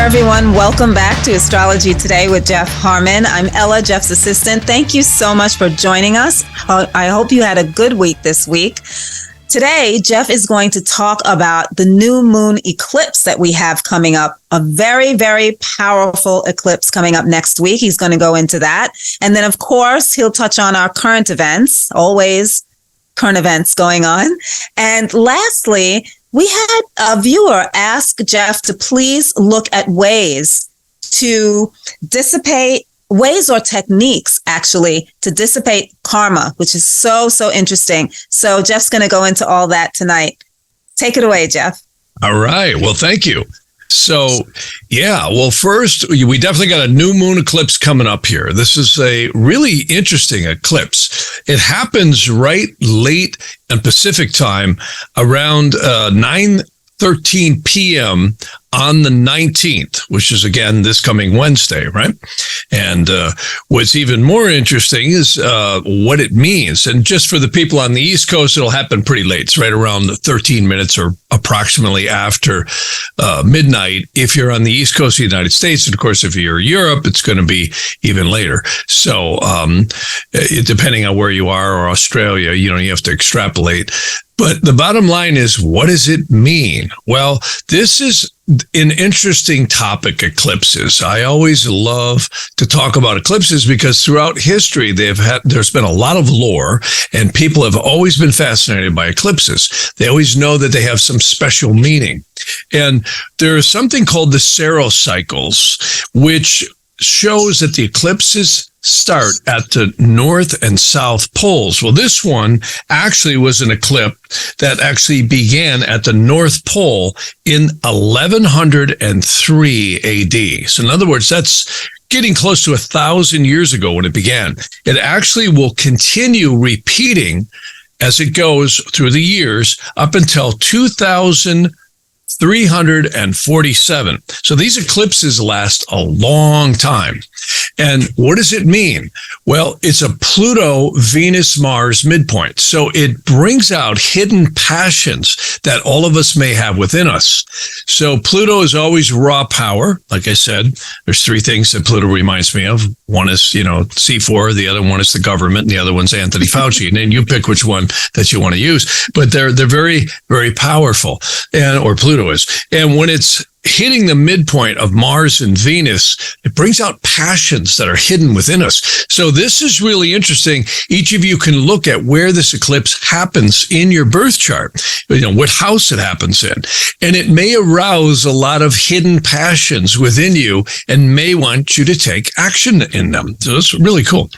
everyone. Welcome back to Astrology Today with Jeff Harman. I'm Ella, Jeff's assistant. Thank you so much for joining us. I hope you had a good week this week. Today, Jeff is going to talk about the new moon eclipse that we have coming up. A very, very powerful eclipse coming up next week. He's going to go into that. And then, of course, he'll touch on our current events, always current events going on. And lastly, we had a viewer ask Jeff to please look at ways to dissipate, ways or techniques actually to dissipate karma, which is so interesting. So Jeff's going to go into all that tonight. Take it away, Jeff. All right. Well, thank you. So, first, we definitely got a new moon eclipse coming up here. This is a really interesting eclipse. It happens right late in Pacific time around 9:13 p.m. on the 19th, which is, again, this coming Wednesday, right? And what's even more interesting is what it means. And just for the people on the East Coast, it'll happen pretty late. It's right around 13 minutes or approximately after midnight if you're on the East Coast of the United States. And, of course, if you're Europe, it's going to be even later. So depending on where you are, or Australia, you have to extrapolate. But the bottom line is, what does it mean? Well, this is an interesting topic, eclipses. I always love to talk about eclipses because throughout history, there's been a lot of lore, and people have always been fascinated by eclipses. They always know that they have some special meaning. And there is something called the Saros cycles, which shows that the eclipses start at the north and south poles. Well, this one actually was an eclipse that actually began at the North Pole in 1103 AD. So in other words, that's getting close to 1,000 years ago when it began. It actually will continue repeating as it goes through the years up until 2347. So these eclipses last a long time. And what does it mean? Well, it's a Pluto, Venus, Mars midpoint. So it brings out hidden passions that all of us may have within us. So Pluto is always raw power. Like I said, there's three things that Pluto reminds me of. One is, C4. The other one is the government. And the other one's Anthony Fauci. And then you pick which one that you want to use. But they're very, very powerful. Or Pluto is. And when it's hitting the midpoint of Mars and Venus, it brings out passions that are hidden within us. So this is really interesting. Each of you can look at where this eclipse happens in your birth chart, what house it happens in. And it may arouse a lot of hidden passions within you and may want you to take action in them. So it's really cool.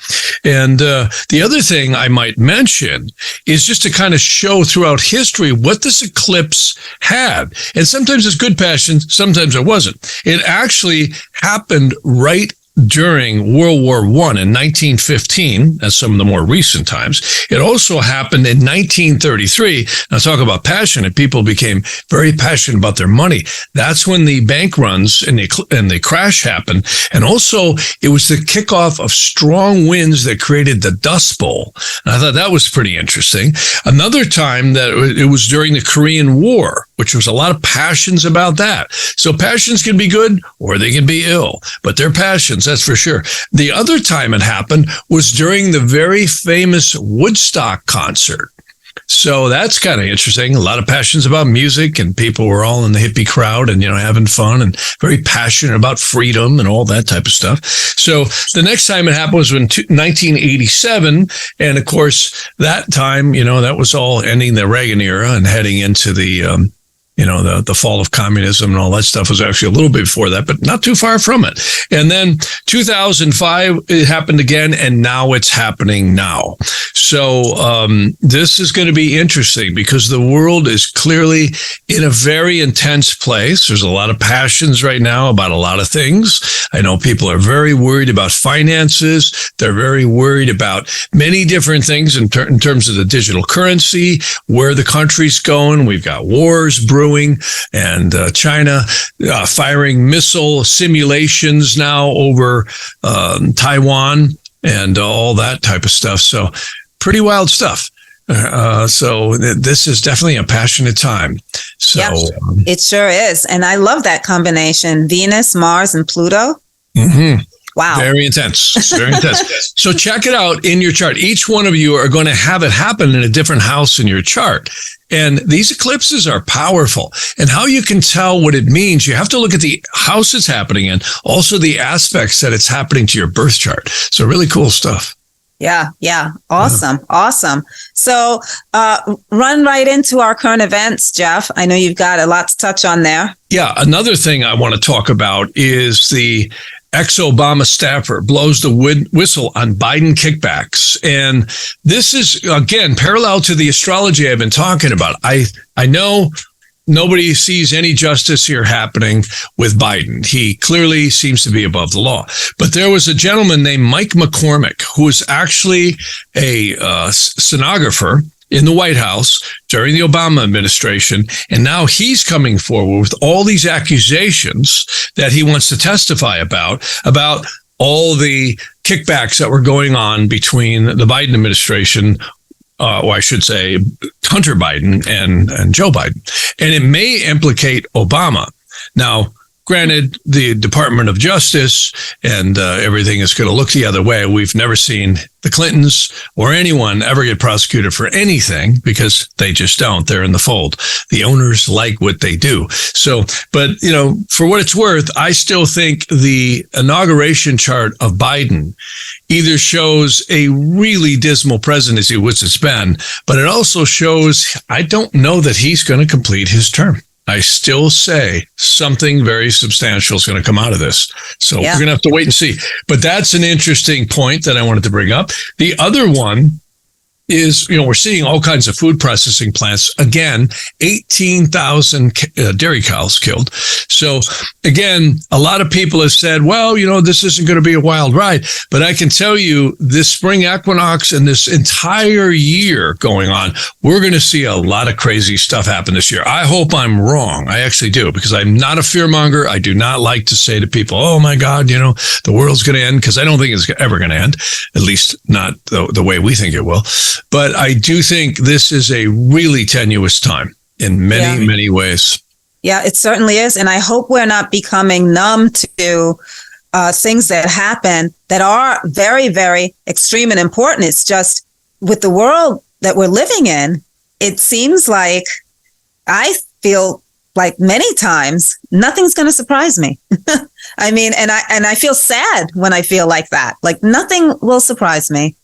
And the other thing I might mention is just to kind of show throughout history what this eclipse had. And sometimes it's good passions, sometimes it wasn't. It actually happened right during World War I in 1915, that's some of the more recent times. It also happened in 1933. Now, talk about passion, and people became very passionate about their money. That's when the bank runs and the crash happened. And also, it was the kickoff of strong winds that created the Dust Bowl. And I thought that was pretty interesting. Another time that it was during the Korean War, which was a lot of passions about that. So passions can be good or they can be ill, but they're passions, that's for sure. The other time it happened was during the very famous Woodstock concert. So that's kind of interesting. A lot of passions about music, and people were all in the hippie crowd and, having fun and very passionate about freedom and all that type of stuff. So the next time it happened was in 1987. And of course, that time, that was all ending the Reagan era and heading into the fall of communism and all that stuff was actually a little bit before that, but not too far from it. And then 2005, it happened again, and now it's happening now. So this is going to be interesting because the world is clearly in a very intense place. There's a lot of passions right now about a lot of things. I know people are very worried about finances. They're very worried about many different things in terms of the digital currency, where the country's going. We've got wars brewing, and China firing missile simulations now over Taiwan and all that type of stuff. So pretty wild stuff. So this is definitely a passionate time. So it sure is. And I love that combination, Venus, Mars, and Pluto. Mm-hmm. Wow. Very intense. Very intense. So check it out in your chart. Each one of you are going to have it happen in a different house in your chart. And these eclipses are powerful. And how you can tell what it means, you have to look at the house it's happening in, also the aspects that it's happening to your birth chart. So really cool stuff. Yeah. Awesome. So run right into our current events, Jeff. I know you've got a lot to touch on there. Yeah. Another thing I want to talk about is the ex-Obama staffer blows the whistle on Biden kickbacks. And this is, again, parallel to the astrology I've been talking about. I know nobody sees any justice here happening with Biden. He clearly seems to be above the law. But there was a gentleman named Mike McCormick, who was actually a stenographer in the White House during the Obama administration. And now he's coming forward with all these accusations that he wants to testify about all the kickbacks that were going on between the Biden administration, or I should say Hunter Biden and Joe Biden. And it may implicate Obama. Now, granted, the Department of Justice and everything is going to look the other way. We've never seen the Clintons or anyone ever get prosecuted for anything because they just don't. They're in the fold. The owners like what they do. So, but, for what it's worth, I still think the inauguration chart of Biden either shows a really dismal presidency, which it's been, but it also shows, I don't know that he's going to complete his term. I still say something very substantial is going to come out of this. So we're going to have to wait and see. But that's an interesting point that I wanted to bring up. The other one is, we're seeing all kinds of food processing plants. Again, 18,000 dairy cows killed. So again, a lot of people have said, well, this isn't going to be a wild ride. But I can tell you this spring equinox and this entire year going on, we're going to see a lot of crazy stuff happen this year. I hope I'm wrong. I actually do, because I'm not a fearmonger. I do not like to say to people, oh my God, the world's going to end, because I don't think it's ever going to end, at least not the way we think it will. But I do think this is a really tenuous time in many, many ways. Yeah, it certainly is. And I hope we're not becoming numb to things that happen that are very, very extreme and important. It's just with the world that we're living in, it seems like I feel like many times nothing's going to surprise me. I mean, and I feel sad when I feel like that, like nothing will surprise me.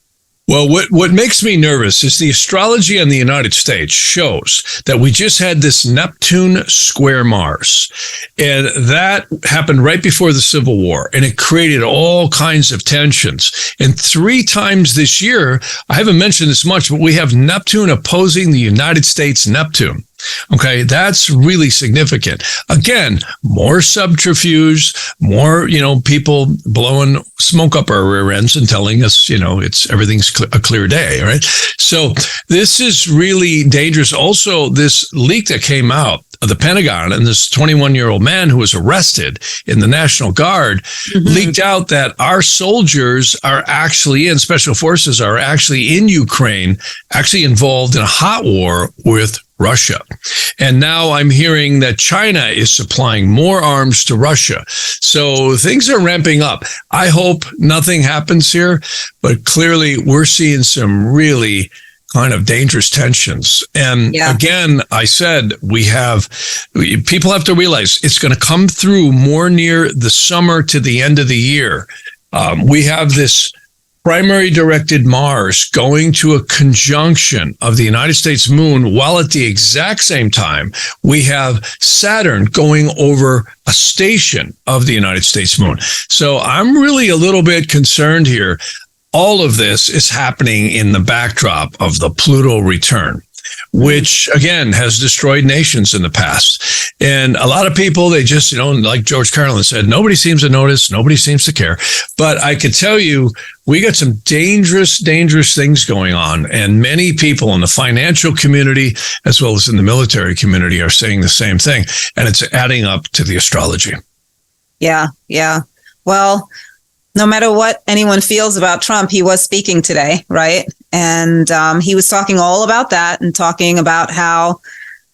Well, what makes me nervous is the astrology in the United States shows that we just had this Neptune square Mars, and that happened right before the Civil War, and it created all kinds of tensions. And 3 times this year, I haven't mentioned this much, but we have Neptune opposing the United States Neptune. Okay, that's really significant. Again, more subterfuge, more, people blowing smoke up our rear ends and telling us, everything's a clear day, right? So this is really dangerous. Also, this leak that came out of the Pentagon and this 21-year-old man who was arrested in the National Guard leaked out that our soldiers are actually in, special forces are actually in Ukraine, actually involved in a hot war with Russia. And now I'm hearing that China is supplying more arms to Russia. So things are ramping up. I hope nothing happens here, but clearly we're seeing some really kind of dangerous tensions. And again, I said, people have to realize it's going to come through more near the summer to the end of the year. We have this primary directed Mars going to a conjunction of the United States moon, while at the exact same time, we have Saturn going over a station of the United States moon. So I'm really a little bit concerned here. All of this is happening in the backdrop of the Pluto return, which again has destroyed nations in the past. And a lot of people, they just, like George Carlin said, nobody seems to notice, nobody seems to care. But I could tell you, we got some dangerous things going on. And many people in the financial community, as well as in the military community, are saying the same thing. And it's adding up to the astrology. Yeah. Well, no matter what anyone feels about Trump, he was speaking today, right? And he was talking all about that and talking about how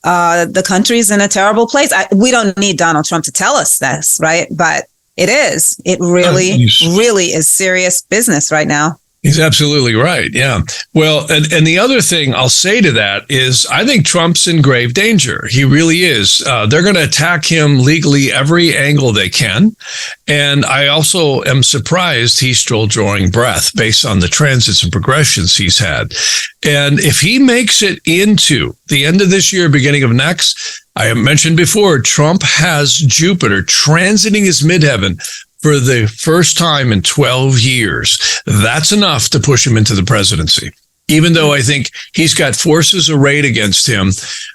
the country's in a terrible place. We don't need Donald Trump to tell us this, right? But it is. It really, really is serious business right now. He's absolutely right. Yeah. Well, and the other thing I'll say to that is I think Trump's in grave danger. He really is. They're going to attack him legally every angle they can. And I also am surprised he's still drawing breath based on the transits and progressions he's had. And if he makes it into the end of this year, beginning of next, I have mentioned before, Trump has Jupiter transiting his midheaven for the first time in 12 years. That's enough to push him into the presidency, even though I think he's got forces arrayed against him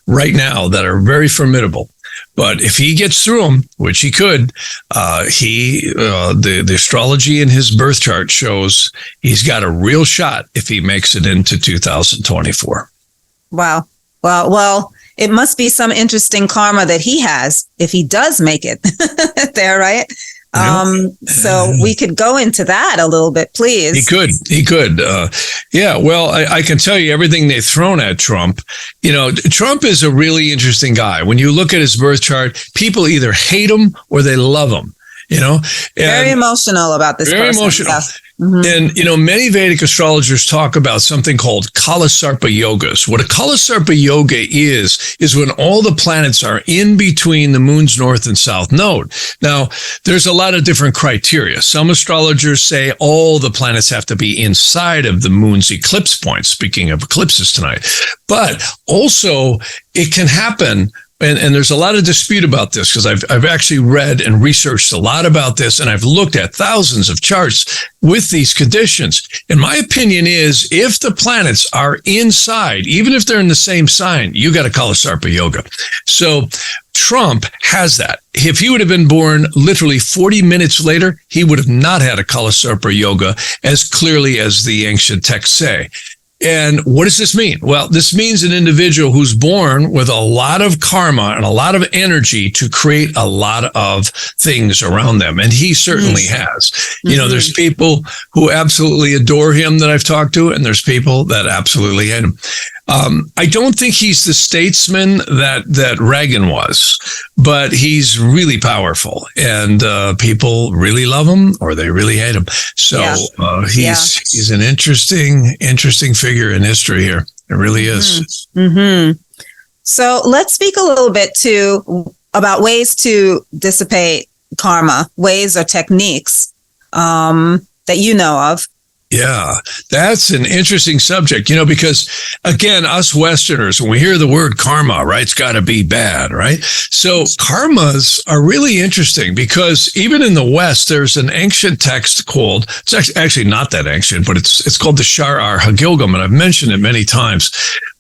right now that are very formidable. But if he gets through them, which he could, the astrology in his birth chart shows he's got a real shot if he makes it into 2024. Wow. Well, it must be some interesting karma that he has if he does make it there, right? So we could go into that a little bit, please. He could. Yeah. Well, I can tell you everything they've thrown at Trump. You know, Trump is a really interesting guy. When you look at his birth chart, people either hate him or they love him. You know, very emotional about this. Very person. emotional. Yes. Mm-hmm. And, you know, many Vedic astrologers talk about something called Kalasarpa yogas. What a Kalasarpa yoga is when all the planets are in between the moon's north and south node. Now, there's a lot of different criteria. Some astrologers say all the planets have to be inside of the moon's eclipse point, speaking of eclipses tonight. But also, it can happen. And there's a lot of dispute about this because I've actually read and researched a lot about this, and I've looked at thousands of charts with these conditions. And my opinion is if the planets are inside, even if they're in the same sign, you got a Kalasarpa yoga. So Trump has that. If he would have been born literally 40 minutes later, he would have not had a Kalasarpa yoga as clearly as the ancient texts say. And what does this mean? Well, this means an individual who's born with a lot of karma and a lot of energy to create a lot of things around them. And he certainly has. Mm-hmm. You know, there's people who absolutely adore him that I've talked to, and there's people that absolutely hate him. I don't think he's the statesman that Reagan was, but he's really powerful, and people really love him or they really hate him. So he's an interesting figure in history here. It really is. Mm-hmm. So let's speak a little bit about ways to dissipate karma, ways or techniques that you know of. Yeah, that's an interesting subject, you know, because again, us Westerners, when we hear the word karma, right, it's got to be bad, right? So karmas are really interesting because even in the West, there's an ancient text called, it's actually not that ancient, but it's called the Shar Hagilgam, and I've mentioned it many times.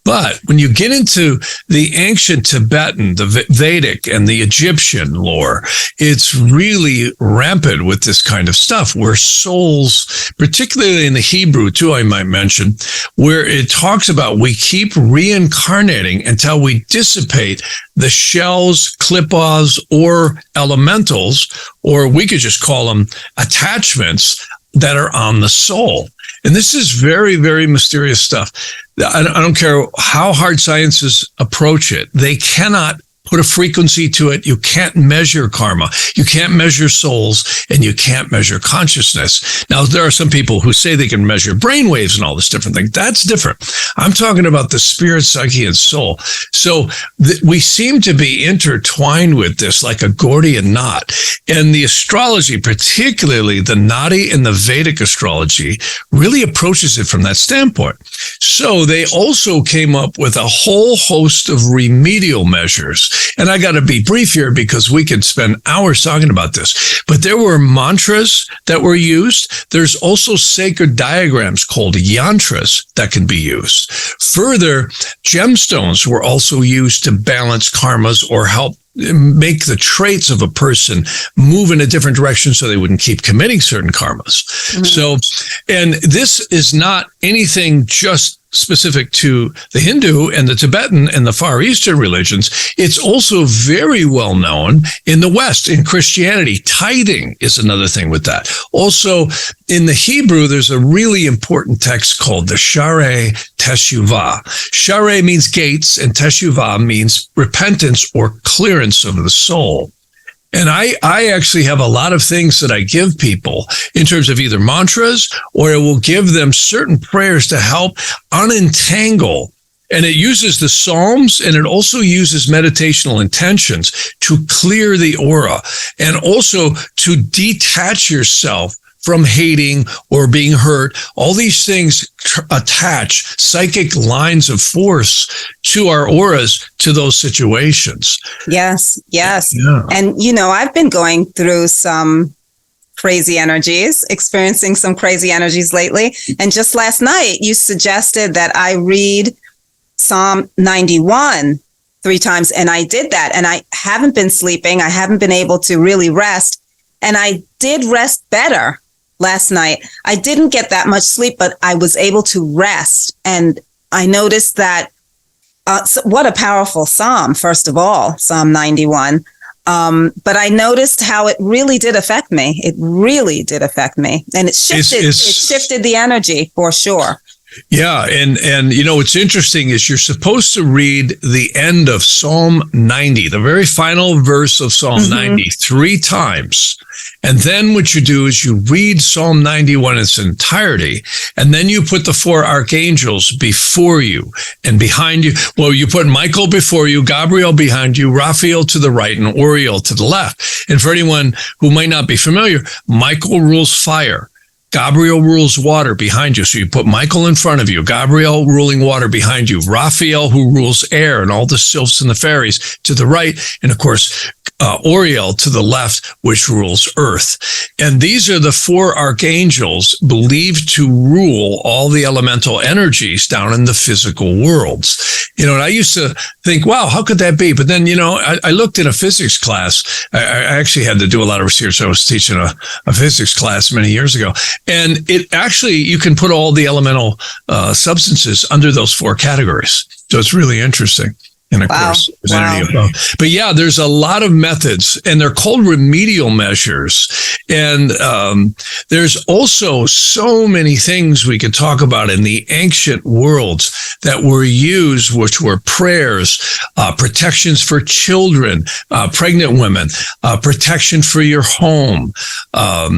But when you get into the ancient Tibetan, the Vedic, and the Egyptian lore, it's really rampant with this kind of stuff where souls, particularly in the Hebrew too, I might mention, where it talks about we keep reincarnating until we dissipate the shells, klippahs, or elementals, or we could just call them attachments that are on the soul. And this is very, very mysterious stuff. I don't care how hard sciences approach it. They cannot put a frequency to it. You can't measure karma. You can't measure souls, and you can't measure consciousness. Now, there are some people who say they can measure brainwaves and all this different thing. That's different. I'm talking about the spirit, psyche, and soul. So we seem to be intertwined with this like a Gordian knot. And the astrology, particularly the Nadi and the Vedic astrology, really approaches it from that standpoint. So they also came up with a whole host of remedial measures. And I got to be brief here because we could spend hours talking about this. But there were mantras that were used. There's also sacred diagrams called yantras that can be used. Further, gemstones were also used to balance karmas or help make the traits of a person move in a different direction so they wouldn't keep committing certain karmas. Mm-hmm. So, and this is not anything just specific to the Hindu and the Tibetan and the Far Eastern religions. It's also very well known in the West, in Christianity. Tithing is another thing with that. Also, in the Hebrew, there's a really important text called the Sharei Teshuvah. Sharei means gates, and Teshuvah means repentance or clearance of the soul. And I actually have a lot of things that I give people in terms of either mantras, or it will give them certain prayers to help unentangle. And it uses the Psalms, and it also uses meditational intentions to clear the aura and also to detach yourself from hating or being hurt. All these things attach psychic lines of force to our auras, to those situations. Yes. Yeah. And, I've been going through some crazy energies, experiencing some crazy energies lately. And just last night, you suggested that I read Psalm 91 3 times. And I did that. And I haven't been sleeping. I haven't been able to really rest. And I did rest better last night. I didn't get that much sleep, but I was able to rest. And I noticed that, what a powerful Psalm, first of all, Psalm 91. But I noticed how it really did affect me. It really did affect me. And it shifted the energy for sure. Yeah. And what's interesting is you're supposed to read the end of Psalm 90, the very final verse of Psalm 90, 3 times. And then what you do is you read Psalm 91 in its entirety, and then you put the 4 archangels before you and behind you. Well, you put Michael before you, Gabriel behind you, Raphael to the right, and Uriel to the left. And for anyone who might not be familiar, Michael rules fire. Gabriel rules water behind you. So you put Michael in front of you, Gabriel ruling water behind you, Raphael who rules air and all the sylphs and the fairies to the right, and of course, Uriel to the left, which rules earth. And these are the 4 archangels believed to rule all the elemental energies down in the physical worlds. And I used to think, wow, how could that be? But then, I looked in a physics class. I actually had to do a lot of research. I was teaching a physics class many years ago. And it actually, you can put all the elemental substances under those 4 categories. So it's really interesting. And of course, but yeah, there's a lot of methods, and they're called remedial measures. And there's also so many things we could talk about in the ancient worlds that were used, which were prayers, protections for children, pregnant women, protection for your home.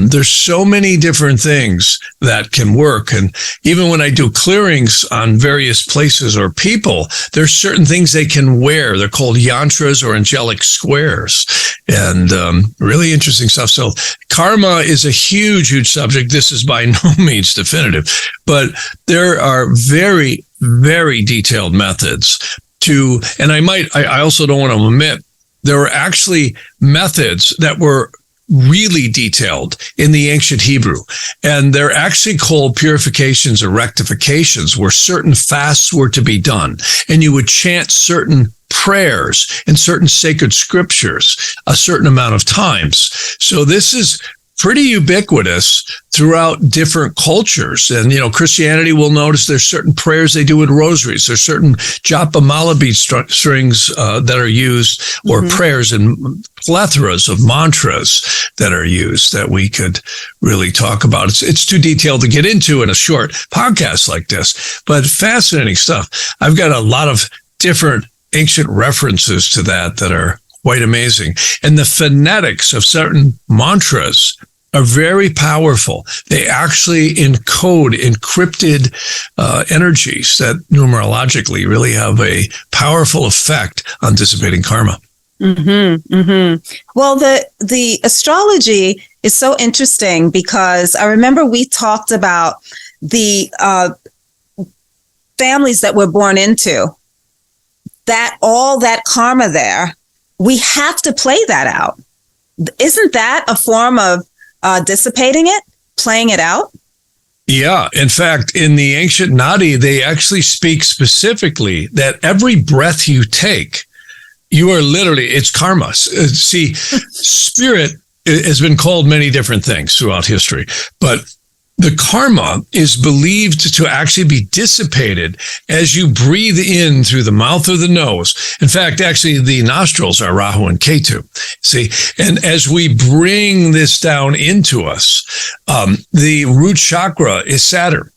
There's so many different things that can work. And even when I do clearings on various places or people, there's certain things they can wear. They're called yantras or angelic squares, and really interesting stuff. So karma is a huge, huge subject. This is by no means definitive, but there are very, very detailed methods to, and I also don't want to omit, there were actually methods that were really detailed in the ancient Hebrew. And they're actually called purifications or rectifications, where certain fasts were to be done. And you would chant certain prayers and certain sacred scriptures a certain amount of times. So this is pretty ubiquitous throughout different cultures. And, Christianity will notice there's certain prayers they do with rosaries. There's certain japa mala bead strings that are used, or prayers, and plethoras of mantras that are used that we could really talk about. It's too detailed to get into in a short podcast like this, but fascinating stuff. I've got a lot of different ancient references to that are quite amazing. And the phonetics of certain mantras are very powerful. They actually encode encrypted energies that numerologically really have a powerful effect on dissipating karma. Well, the astrology is so interesting because I remember we talked about the families that we're born into, that all that karma there, we have to play that out. Isn't that a form of dissipating it, playing it out? Yeah. In fact, in the ancient Nadi, they actually speak specifically that every breath you take, you are literally, it's karma. See, spirit has been called many different things throughout history, but the karma is believed to actually be dissipated as you breathe in through the mouth or the nose. In fact, actually, the nostrils are Rahu and Ketu. See, and as we bring this down into us, the root chakra is Saturn.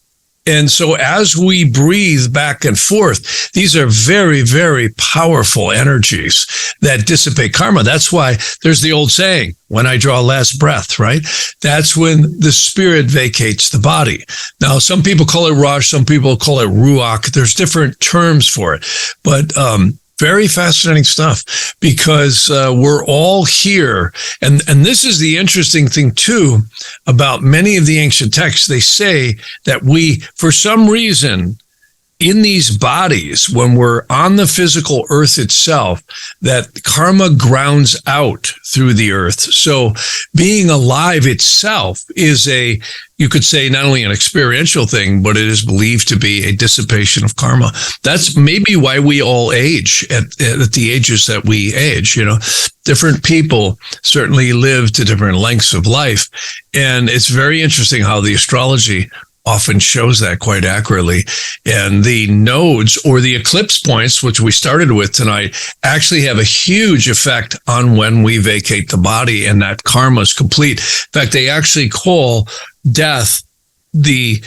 And so as we breathe back and forth, these are very, very powerful energies that dissipate karma. That's why there's the old saying, when I draw last breath, right? That's when the spirit vacates the body. Now, some people call it Rush, some people call it Ruach. There's different terms for it. But very fascinating stuff, because we're all here. And this is the interesting thing, too, about many of the ancient texts. They say that we, for some reason, in these bodies, when we're on the physical earth itself, that karma grounds out through the earth. So being alive itself is you could say, not only an experiential thing, but it is believed to be a dissipation of karma. That's maybe why we all age at the ages that we age. Different people certainly live to different lengths of life. And it's very interesting how the astrology often shows that quite accurately. And the nodes or the eclipse points, which we started with tonight, actually have a huge effect on when we vacate the body and that karma is complete. In fact, they actually call death the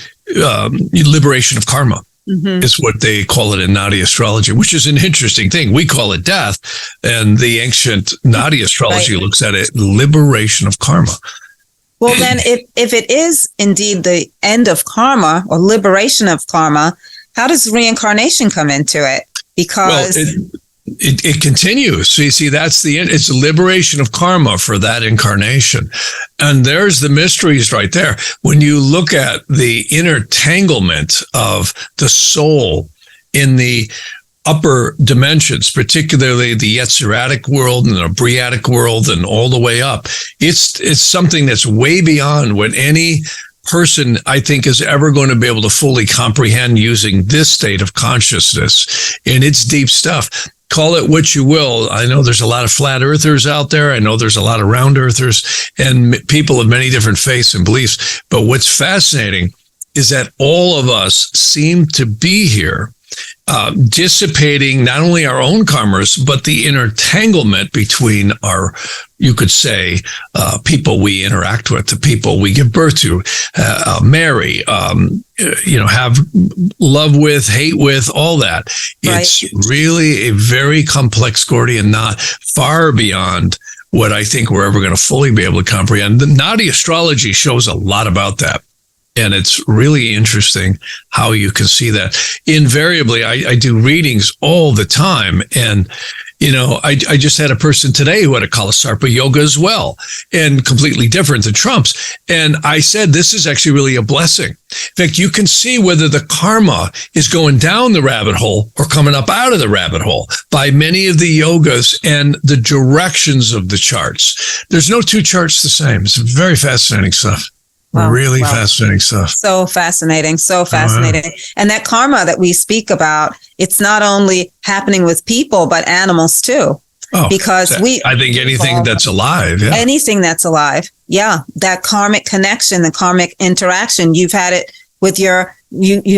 liberation of karma. Mm-hmm. Is what they call it in Nadi astrology, which is an interesting thing. We call it death, and the ancient Nadi astrology looks at it liberation of karma. Well, then, if it is indeed the end of karma or liberation of karma, how does reincarnation come into it? Because it continues. So you see, that's the end. It's a liberation of karma for that incarnation. And there's the mysteries right there. When you look at the intertanglement of the soul in the upper dimensions, particularly the Yetziratic world and the Briatic world and all the way up, it's something that's way beyond what any person, I think, is ever going to be able to fully comprehend using this state of consciousness. And it's deep stuff. Call it what you will. I know there's a lot of flat earthers out there. I know there's a lot of round earthers and people of many different faiths and beliefs. But what's fascinating is that all of us seem to be here dissipating not only our own karmas, but the intertanglement between our, you could say, people we interact with, the people we give birth to, marry, have love with, hate with, all that. Right. It's really a very complex Gordian knot, far beyond what I think we're ever going to fully be able to comprehend. The Nadi astrology shows a lot about that. And it's really interesting how you can see that. Invariably, I do readings all the time. And, I just had a person today who had a Kalasarpa yoga as well, and completely different than Trump's. And I said, this is actually really a blessing. In fact, you can see whether the karma is going down the rabbit hole or coming up out of the rabbit hole by many of the yogas and the directions of the charts. There's no two charts the same. It's very fascinating stuff. Wow, really fascinating stuff. So fascinating. And that karma that we speak about, it's not only happening with people, but animals too. Oh, because I think anything that's alive. Yeah. Anything that's alive. Yeah. That karmic connection, the karmic interaction. You've had it with you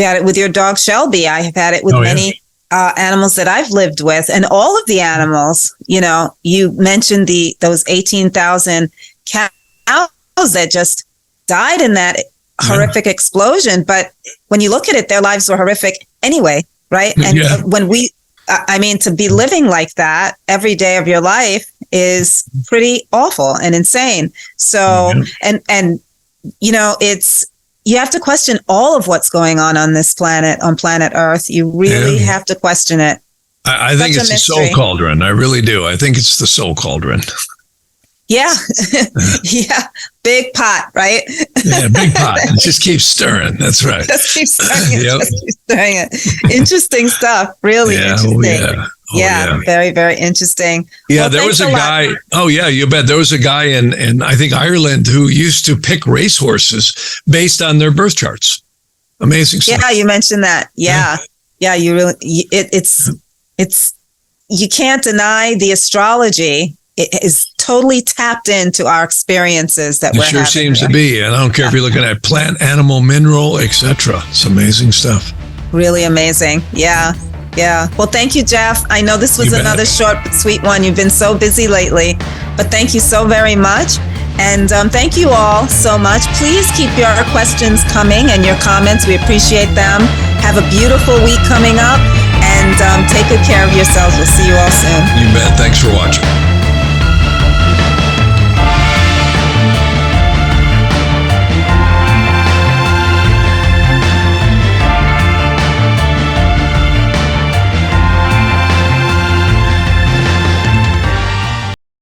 had it with your dog Shelby. I have had it with many animals that I've lived with, and all of the animals. You mentioned those 18,000 cows that just died in that horrific explosion. But when you look at it, their lives were horrific anyway, right? And when to be living like that every day of your life is pretty awful and insane. So, you have to question all of what's going on this planet, on planet Earth. You really have to question it. I think it's the soul cauldron. I really do. I think it's the soul cauldron. Yeah. Yeah. Big pot, right? Yeah, big pot. It just keeps stirring. That's right. Just keeps stirring it. Just keeps stirring it. Interesting stuff. Really interesting. Very, very interesting. Yeah, well, there was a guy. Oh, yeah, you bet. There was a guy in I think Ireland who used to pick racehorses based on their birth charts. Amazing stuff. Yeah, you mentioned that. Yeah. You really. It's. You can't deny the astrology. It is totally tapped into our experiences that It we're sure having seems here. to be. And I don't care if you're looking at plant, animal, mineral, etc. It's amazing stuff. Really amazing. Yeah. Yeah. Well, thank you, Jeff. I know this was You bet. another short but sweet one. You've been so busy lately, but thank you so very much. And thank you all so much. Please keep your questions coming and your comments. We appreciate them. Have a beautiful week coming up, and take good care of yourselves. We'll see you all soon. You bet. Thanks for watching.